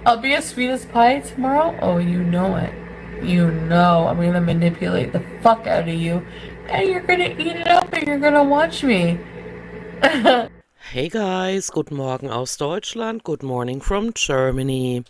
I'll be as sweet as pie tomorrow. Oh, you know it. You know I'm gonna manipulate the fuck out of you, and you're gonna eat it up, and you're gonna watch me. Hey guys, guten Morgen aus Deutschland, good morning from Germany.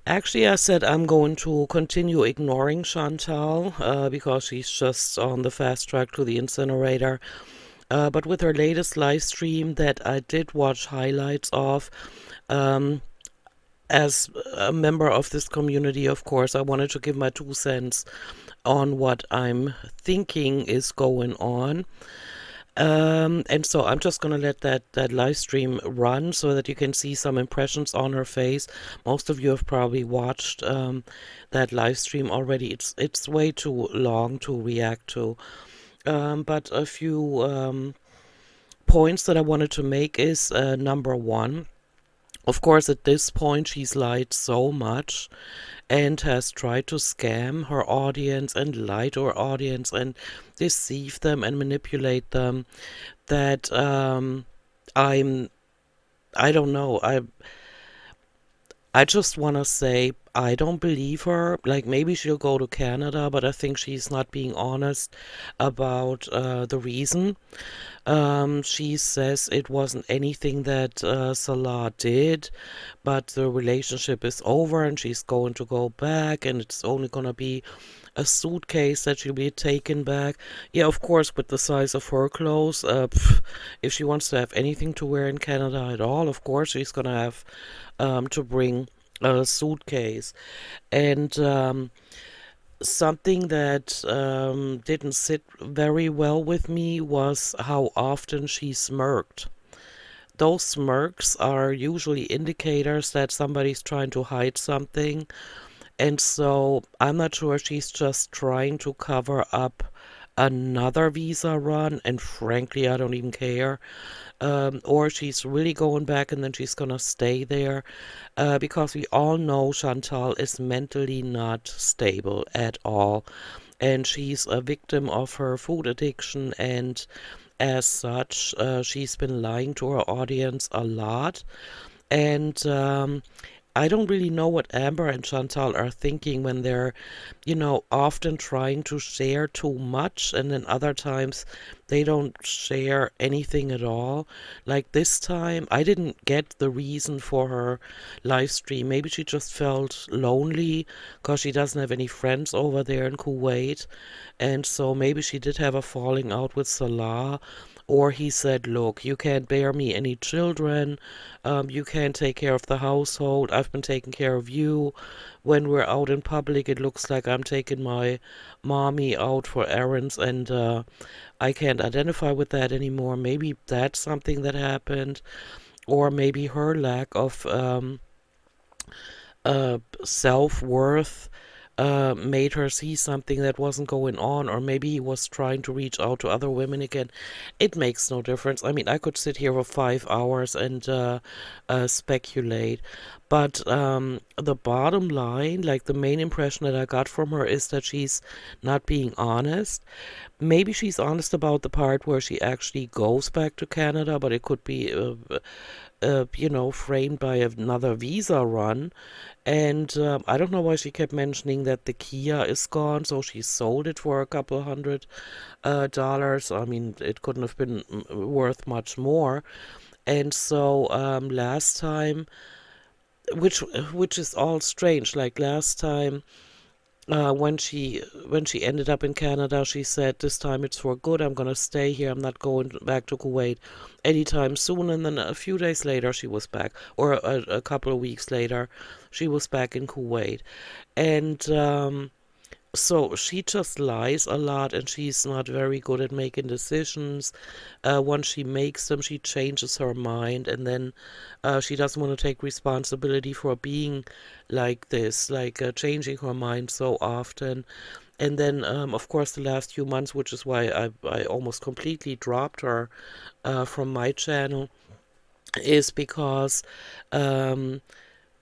Actually, I said I'm going to continue ignoring Chantal because she's just on the fast track to the incinerator. But with her latest live stream that I did watch highlights of, um, as a member of this community, of course, I wanted to give my 2 cents on what I'm thinking is going on. And so I'm just gonna let that live stream run so that you can see some impressions on her face. Most of you have probably watched that live stream already. It's way too long to react to. But a few points that I wanted to make is number one. Of course, at this point, she's lied so much and has tried to scam her audience and lie to her audience and deceive them and manipulate them that I'm I don't know. I just want to say I don't believe her. Like maybe she'll go to Canada, but I think she's not being honest about the reason. She says it wasn't anything that Salah did, but the relationship is over and she's going to go back, and it's only going to be a suitcase that she'll be taken back. Yeah, of course, with the size of her clothes, if she wants to have anything to wear in Canada at all, of course she's going to have to bring a suitcase. And something that didn't sit very well with me was how often she smirked. Those smirks are usually indicators that somebody's trying to hide something. And so I'm not sure if she's just trying to cover up another visa run, and frankly, I don't even care. Or she's really going back and then she's gonna stay there, because we all know Chantal is mentally not stable at all, and she's a victim of her food addiction, and as such, she's been lying to her audience a lot. And I don't really know what Amber and Chantal are thinking when they're, often trying to share too much, and then other times they don't share anything at all. Like this time, I didn't get the reason for her live stream. Maybe she just felt lonely because she doesn't have any friends over there in Kuwait. And so maybe she did have a falling out with Salah. Or he said, look, you can't bear me any children. You can't take care of the household. I've been taking care of you. When we're out in public, it looks like I'm taking my mommy out for errands, and I can't identify with that anymore. Maybe that's something that happened. Or maybe her lack of self-worth made her see something that wasn't going on, or maybe he was trying to reach out to other women again. It makes no difference. I mean, I could sit here for 5 hours and speculate, but the bottom line, like the main impression that I got from her, is that she's not being honest. Maybe she's honest about the part where she actually goes back to Canada, but it could be framed by another visa run. And I don't know why she kept mentioning that the Kia is gone, so she sold it for a couple hundred dollars. I mean, it couldn't have been worth much more. And so last time, which which is all strange. Like last time, when she ended up in Canada, she said, "This time it's for good. I'm gonna stay here. I'm not going back to Kuwait anytime soon." And then a few days later, she was back, or a couple of weeks later, she was back in Kuwait, and so she just lies a lot, and she's not very good at making decisions. Once she makes them, she changes her mind, and then she doesn't want to take responsibility for being like this, like changing her mind so often. And then, of course, the last few months, which is why I almost completely dropped her from my channel, is because um,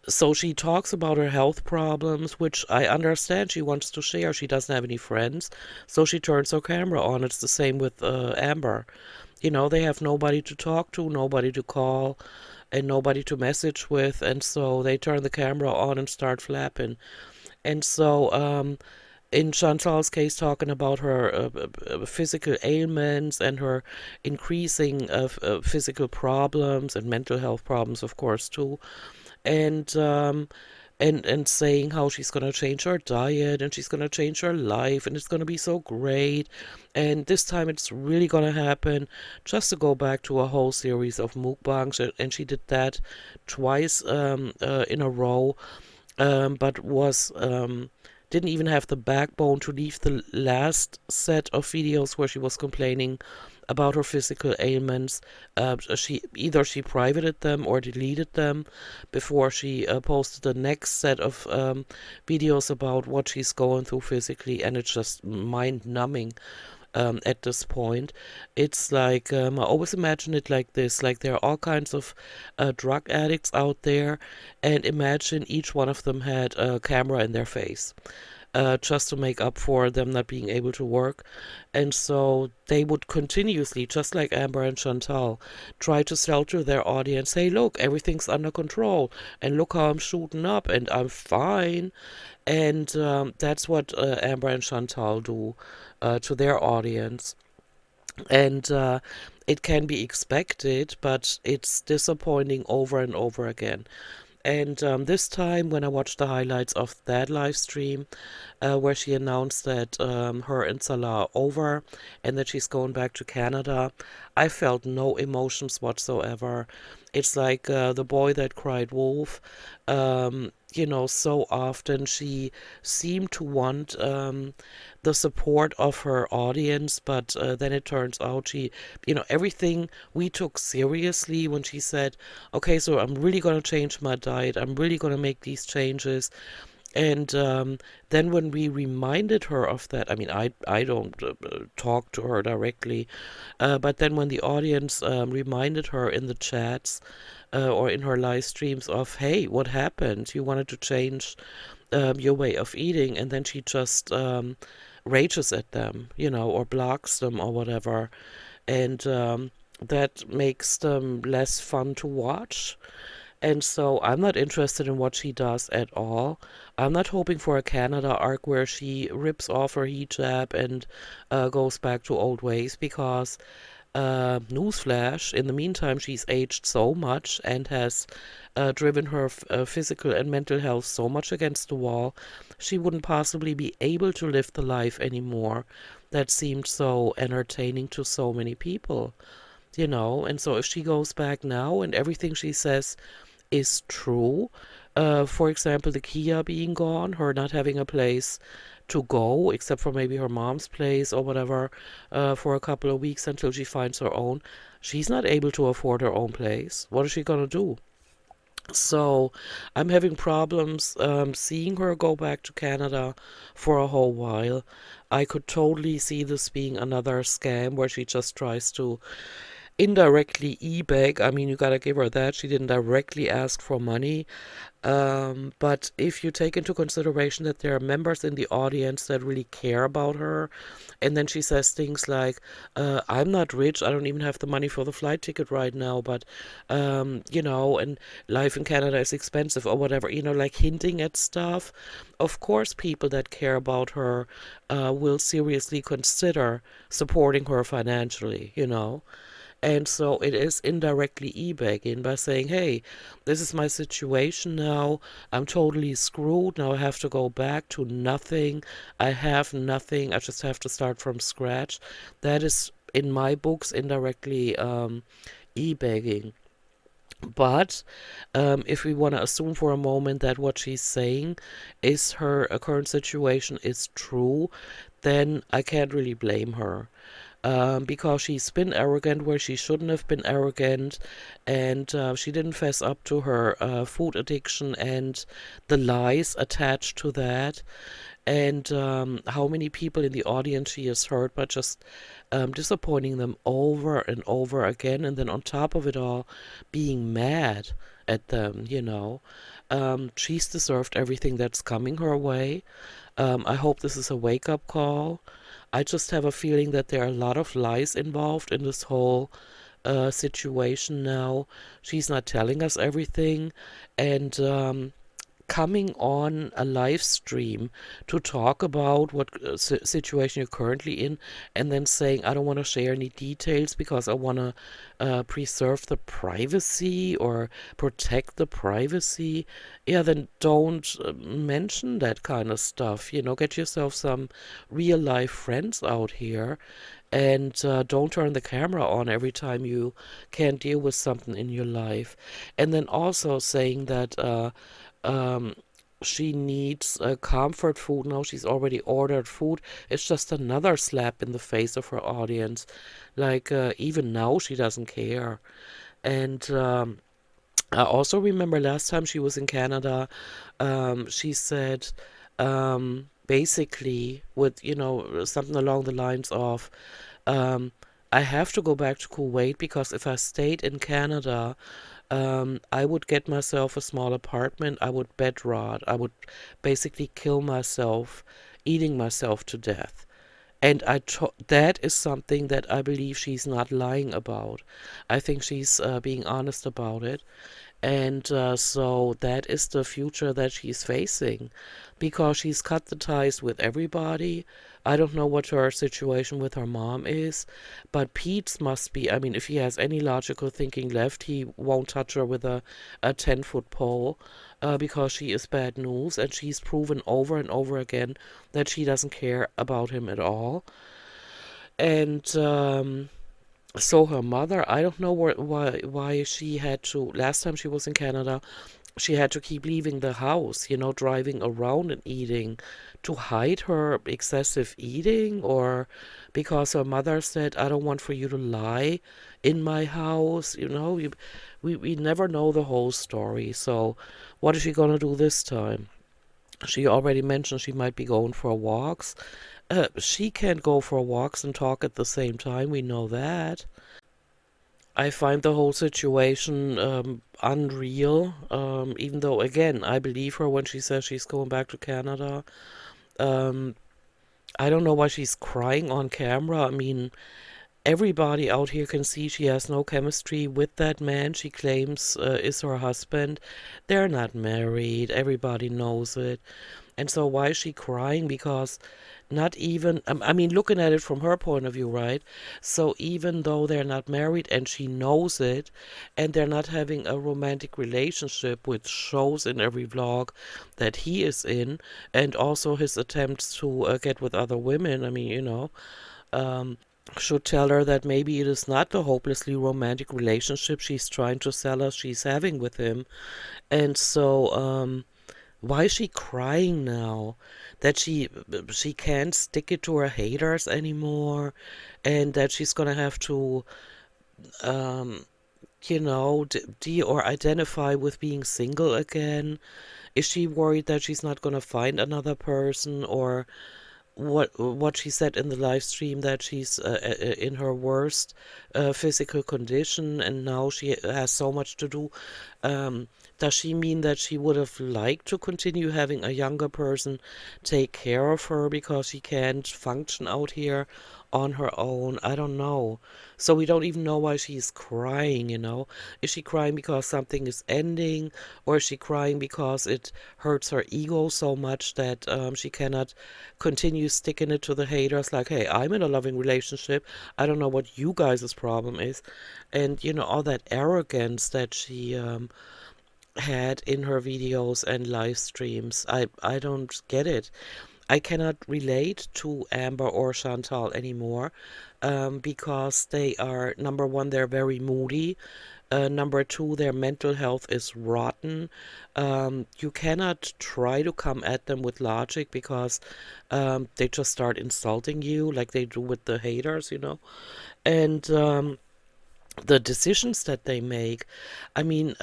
So she talks about her health problems, which I understand she wants to share. She doesn't have any friends, so she turns her camera on. It's the same with Amber. You know, they have nobody to talk to, nobody to call, and nobody to message with, and so they turn the camera on and start flapping. And so, in Chantal's case, talking about her physical ailments and her increasing physical problems and mental health problems, of course, too, and and saying how she's gonna change her diet and she's gonna change her life and it's gonna be so great, and this time it's really gonna happen. Just to go back to a whole series of mukbangs, and she did that twice in a row, but was didn't even have the backbone to leave the last set of videos where she was complaining about her physical ailments. She privated them or deleted them before she posted the next set of videos about what she's going through physically, and it's just mind numbing. At this point, it's like I always imagine it like this: like there are all kinds of drug addicts out there, and imagine each one of them had a camera in their face, just to make up for them not being able to work. And so they would continuously, just like Amber and Chantal, try to sell to their audience, hey, look, everything's under control, and look how I'm shooting up, and I'm fine. And that's what Amber and Chantal do to their audience. And it can be expected, but it's disappointing over and over again. And this time, when I watched the highlights of that live stream, where she announced that her and Salah are over and that she's going back to Canada, I felt no emotions whatsoever. It's like the boy that cried wolf. You know, so often she seemed to want the support of her audience, but then it turns out everything we took seriously when she said, okay, so I'm really going to change my diet, I'm really going to make these changes. And then when we reminded her of that, I mean, I don't talk to her directly, but then when the audience reminded her in the chats or in her live streams of, hey, what happened? You wanted to change your way of eating, and then she just rages at them, or blocks them or whatever. And that makes them less fun to watch. And so I'm not interested in what she does at all. I'm not hoping for a Canada arc where she rips off her hijab and goes back to old ways, because newsflash, in the meantime, she's aged so much and has driven her physical and mental health so much against the wall, she wouldn't possibly be able to live the life anymore that seemed so entertaining to so many people. And so if she goes back now and everything she says is true, for example, the Kia being gone, her not having a place to go except for maybe her mom's place or whatever, for a couple of weeks until she finds her own, she's not able to afford her own place. What is she gonna do? So I'm having problems seeing her go back to Canada for a whole while. I could totally see this being another scam where she just tries to indirectly e-beg. I mean, you gotta give her that. She didn't directly ask for money. But if you take into consideration that there are members in the audience that really care about her, and then she says things like, I'm not rich, I don't even have the money for the flight ticket right now, but, and life in Canada is expensive or whatever, like hinting at stuff. Of course, people that care about her will seriously consider supporting her financially. And so it is indirectly e-begging by saying, hey, this is my situation now. I'm totally screwed. Now I have to go back to nothing. I have nothing. I just have to start from scratch. That is, in my books, indirectly e-begging. But if we want to assume for a moment that what she's saying is her current situation is true, then I can't really blame her, because she's been arrogant where she shouldn't have been arrogant, and she didn't fess up to her food addiction and the lies attached to that, and how many people in the audience she has hurt by just disappointing them over and over again, and then on top of it all, being mad at them, you know. She's deserved everything that's coming her way. I hope this is a wake-up call. I just have a feeling that there are a lot of lies involved in this whole situation now. She's not telling us everything, and coming on a live stream to talk about what situation you're currently in, and then saying, I don't want to share any details because I want to preserve the privacy or protect the privacy. Yeah, then don't mention that kind of stuff. You know, get yourself some real life friends out here, and don't turn the camera on every time you can't deal with something in your life. And then also saying that um, she needs comfort food. Now she's already ordered food. It's just another slap in the face of her audience. Like, even now she doesn't care. And I also remember last time she was in Canada, she said, basically, with, you know, something along the lines of, um, I have to go back to Kuwait because if I stayed in Canada, I would get myself a small apartment. I would bed rot. I would basically kill myself, eating myself to death. And that is something that I believe she's not lying about. I think she's being honest about it. And so that is the future that she's facing because she's cut the ties with everybody. I don't know what her situation with her mom is, but Pete's must be, I mean, if he has any logical thinking left, he won't touch her with a 10-foot pole because she is bad news, and she's proven over and over again that she doesn't care about him at all. And so her mother, I don't know why she had to. Last time she was in Canada, she had to keep leaving the house, you know, driving around and eating to hide her excessive eating, or because her mother said, I don't want for you to lie in my house. You know, we never know the whole story. So what is she going to do this time? She already mentioned she might be going for walks. She can't go for walks and talk at the same time. We know that. I find the whole situation unreal. Even though, again, I believe her when she says she's going back to Canada. Um, I don't know why she's crying on camera. I mean, everybody out here can see she has no chemistry with that man she claims is her husband. They're not married. Everybody knows it. And so why is she crying? Because not even, I mean, looking at it from her point of view, right? So even though they're not married and she knows it, and they're not having a romantic relationship, which shows in every vlog that he is in, and also his attempts to get with other women, I mean, you know, um, should tell her that maybe it is not the hopelessly romantic relationship she's trying to sell us she's having with him. And so, why is she crying now? That she can't stick it to her haters anymore, and that she's gonna have to, um, you know, de or identify with being single again. Is she worried that she's not gonna find another person, or what she said in the live stream that she's in her worst physical condition and now she has so much to do. Um, does she mean that she would have liked to continue having a younger person take care of her because she can't function out here on her own? I don't know. So we don't even know why she's crying, you know. Is she crying because something is ending, or is she crying because it hurts her ego so much that she cannot continue sticking it to the haters like, hey, I'm in a loving relationship. I don't know what you guys' problem is. And, you know, all that arrogance that she had in her videos and live streams. I don't get it. I cannot relate to Amber or Chantal anymore because they are, number one, they're very moody. Number two, their mental health is rotten. You cannot try to come at them with logic because they just start insulting you like they do with the haters, you know. And the decisions that they make, I mean,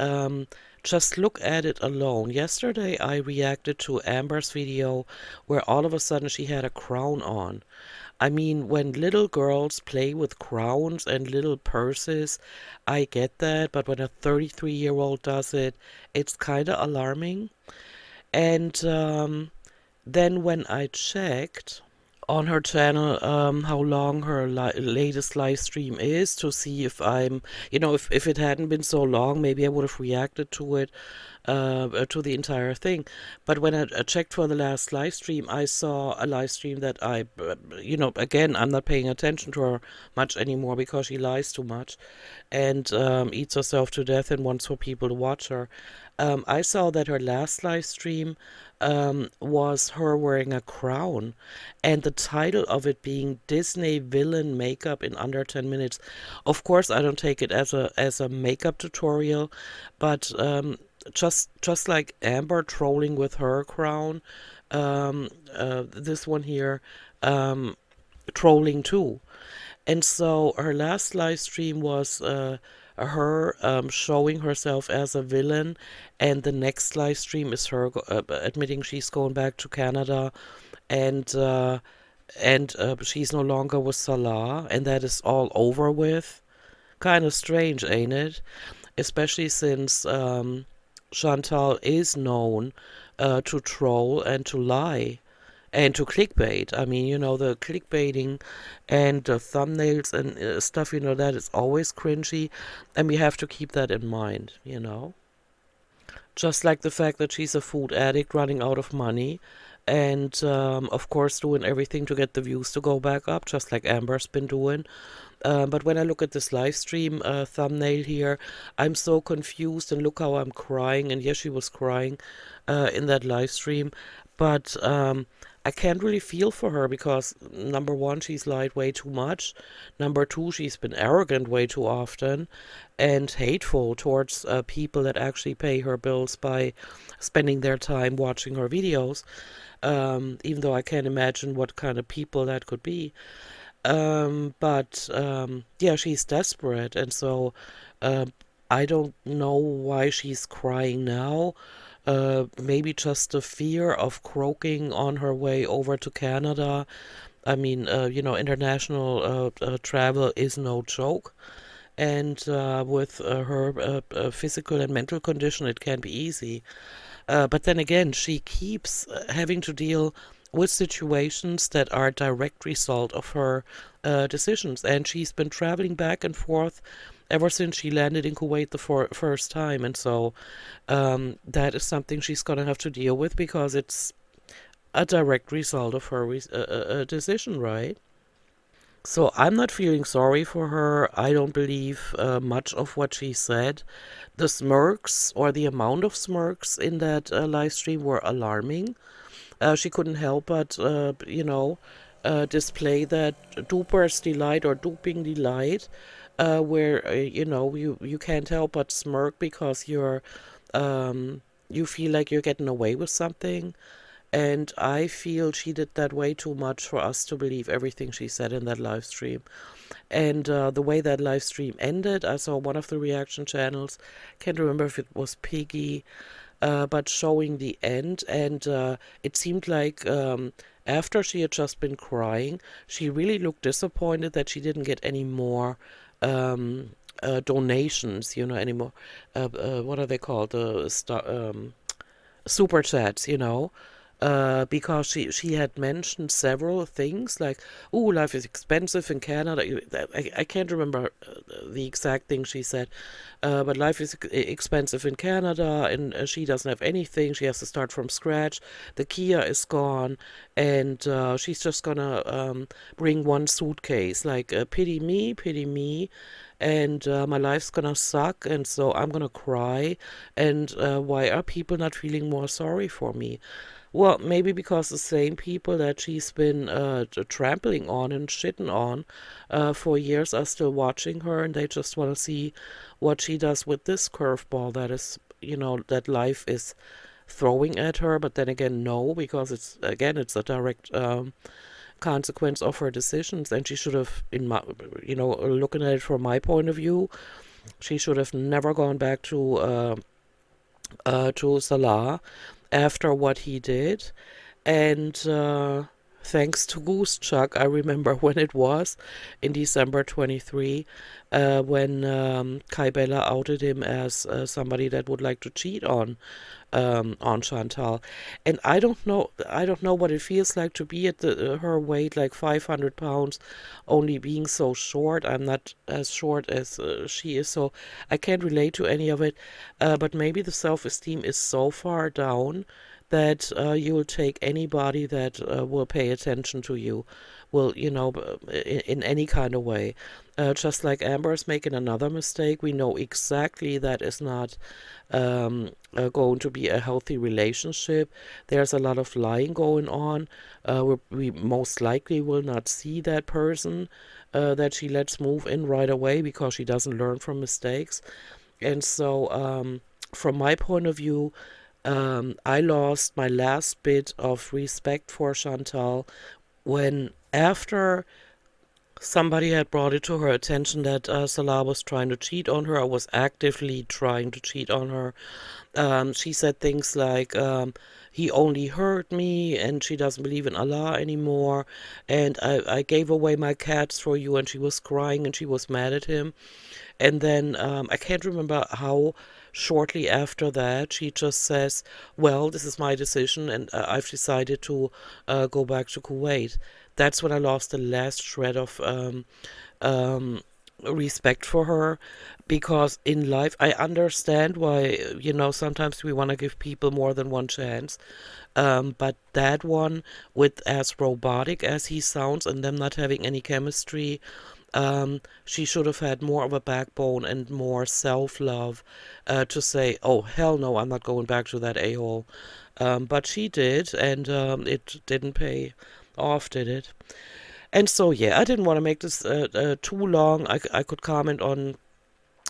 just look at it alone. Yesterday, I reacted to Amber's video where all of a sudden she had a crown on. I mean, when little girls play with crowns and little purses, I get that, but when a 33-year-old does it, it's kind of alarming. And then when I checked on her channel how long her latest live stream is to see if if it hadn't been so long, maybe I would have reacted to it, to the entire thing. But when I checked for the last live stream, I saw a live stream that again, I'm not paying attention to her much anymore because she lies too much and eats herself to death and wants for people to watch her. I saw that her last live stream was her wearing a crown, and the title of it being Disney villain makeup in under 10 minutes. Of course, I don't take it as a makeup tutorial, but just like Amber trolling with her crown, this one here trolling too. And so her last live stream was her showing herself as a villain, and the next live stream is her admitting she's going back to Canada, and she's no longer with Salah, and that is all over with. Kind of strange, ain't it? Especially since Chantal is known to troll and to lie and to clickbait. I mean, the clickbaiting and the thumbnails and stuff, that is always cringy, and we have to keep that in mind. Just like the fact that she's a food addict running out of money, and of course, doing everything to get the views to go back up, just like Amber's been doing. But when I look at this live stream thumbnail here, I'm so confused, and look how I'm crying. And yes, she was crying in that live stream, but I can't really feel for her because number one, she's lied way too much. Number two, she's been arrogant way too often and hateful towards people that actually pay her bills by spending their time watching her videos. Even though I can't imagine what kind of people that could be. But yeah, she's desperate, and so uh, I don't know why she's crying now. Maybe just the fear of croaking on her way over to Canada. I mean, international travel is no joke, and with her physical and mental condition, it can be easy. But then again, she keeps having to deal with situations that are a direct result of her decisions. And she's been traveling back and forth ever since she landed in Kuwait the first time. And so that is something she's going to have to deal with because it's a direct result of her decision, right? So I'm not feeling sorry for her. I don't believe much of what she said. The smirks or the amount of smirks in that live stream were alarming. She couldn't help but, display that duper's delight or duping delight, where, you can't help but smirk because you feel like you're getting away with something. And I feel she did that way too much for us to believe everything she said in that live stream. And the way that live stream ended, I saw one of the reaction channels, can't remember if it was Piggy, but showing the end. And it seemed like after she had just been crying, she really looked disappointed that she didn't get any more donations, anymore. What are they called? The super chats, because she had mentioned several things like, oh, life is expensive in Canada. I can't remember the exact thing she said, but life is expensive in Canada, and she doesn't have anything. She has to start from scratch. The Kia is gone, and she's just gonna bring one suitcase. Like, pity me. And my life's gonna suck, and so I'm gonna cry. And why are people not feeling more sorry for me? Well, maybe because the same people that she's been trampling on and shitting on for years are still watching her, and they just want to see what she does with this curveball that is, that life is throwing at her. But then again, no, because it's a direct consequence of her decisions, and she should have, looking at it from my point of view, she should have never gone back to Salah after what he did. And thanks to Goose Chuck, I remember when it was in December 23, when Kai Bella outed him as somebody that would like to cheat on Chantal. And I don't know what it feels like to be at her weight, like 500 pounds, only being so short. I'm not as short as she is, so I can't relate to any of it. But maybe the self-esteem is so far down that you will take anybody that will pay attention to you, will, in any kind of way. Just like Amber is making another mistake, we know exactly that is not going to be a healthy relationship. There's a lot of lying going on. We most likely will not see that person that she lets move in right away because she doesn't learn from mistakes. And so, from my point of view, I lost my last bit of respect for Chantal when, after somebody had brought it to her attention that Salah was trying to cheat on her, or was actively trying to cheat on her. She said things like, he only hurt me, and she doesn't believe in Allah anymore, and I gave away my cats for you, and she was crying and she was mad at him. And then I can't remember how shortly after that she just says, well, this is my decision, and I've decided to go back to Kuwait. That's when I lost the last shred of um, respect for her, because in life I understand why, sometimes we want to give people more than one chance. But that one, with as robotic as he sounds and them not having any chemistry, she should have had more of a backbone and more self-love to say, oh, hell no, I'm not going back to that a-hole. But she did, and it didn't pay off, did it? And so, yeah, I didn't want to make this too long. I could comment on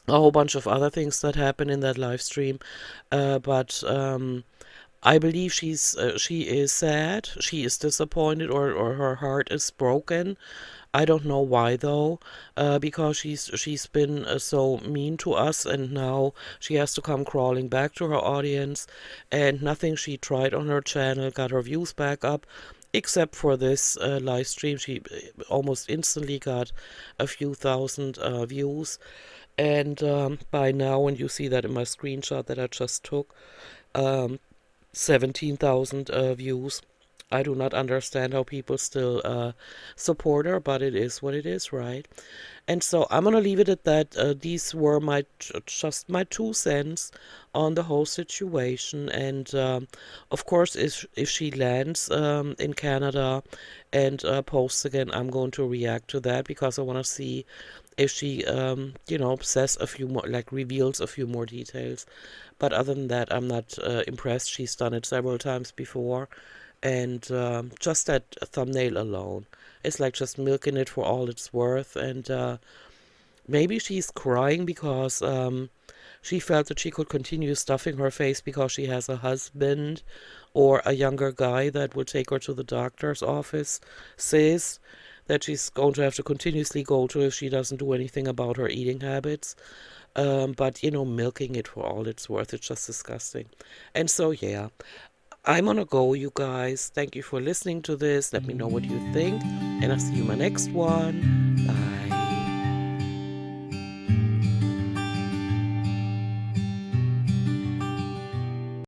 a whole bunch of other things that happened in that live stream, but I believe she is sad, she is disappointed, or her heart is broken. I don't know why though, because she's been so mean to us, and now she has to come crawling back to her audience, and nothing she tried on her channel got her views back up, except for this live stream. She almost instantly got a few thousand views, and by now, when you see that in my screenshot that I just took, um, 17,000 views. I do not understand how people still support her, but it is what it is, right? And so I'm gonna leave it at that. These were just my 2 cents on the whole situation, and of course, if she lands in Canada and posts again, I'm going to react to that, because I want to see if she, says a few more, like reveals a few more details. But other than that, I'm not impressed. She's done it several times before, and just that thumbnail alone, it's like just milking it for all it's worth. And maybe she's crying because she felt that she could continue stuffing her face because she has a husband or a younger guy that will take her to the doctor's office, says that she's going to have to continuously go to if she doesn't do anything about her eating habits. But milking it for all it's worth, it's just disgusting. And so, yeah, I'm gonna go, you guys. Thank you for listening to this. Let me know what you think, and I'll see you in my next one.